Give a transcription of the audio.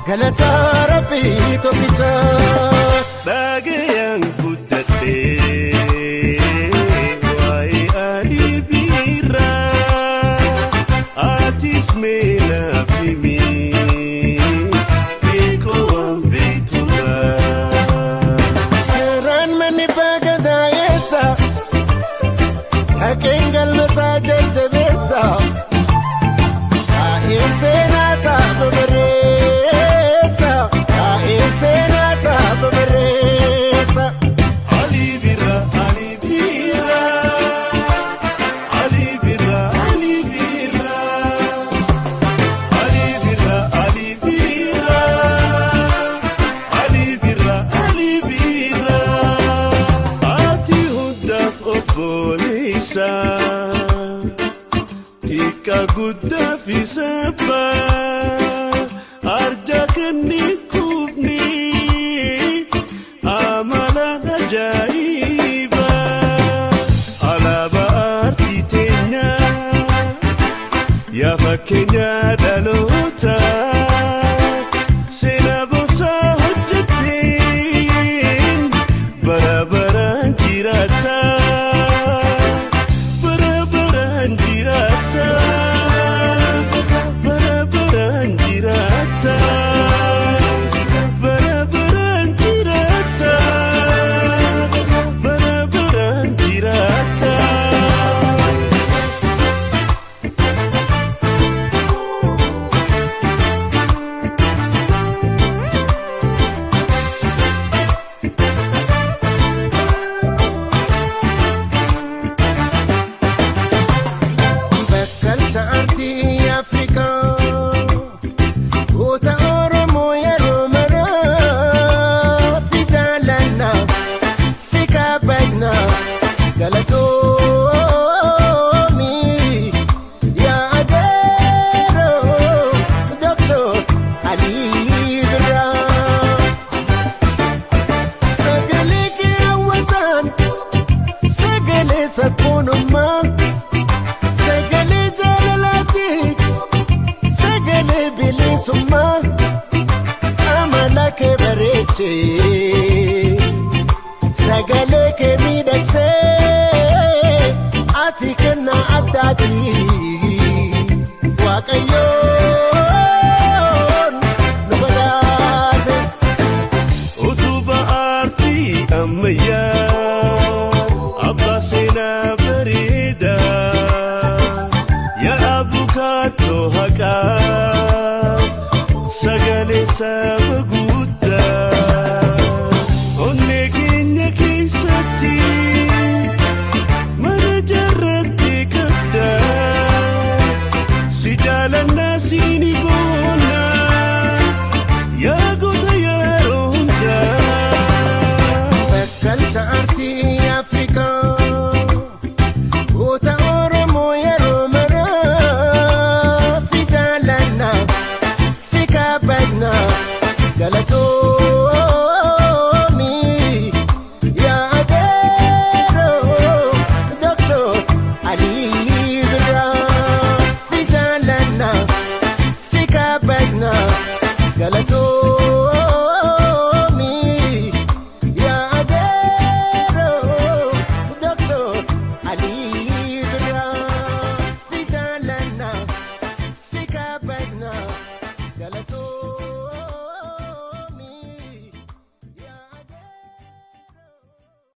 galata rabbi tokkicha dhageen guddadhee waa'ee adii biira atis meela fimi beekowwan beektuudha karaan manni baagadaa'eessa haqeen galmasaa jajjabeessa tika gudda fi sabba arja kanni kubni amala ajaiba alaba arti tenya ya fakenya dalota sena bosa hojjatin barabaran kirata sagale ke midakse ati kana adati waqayo nubadase utuba arti amya abasina barida ya abukato haqa sagale sa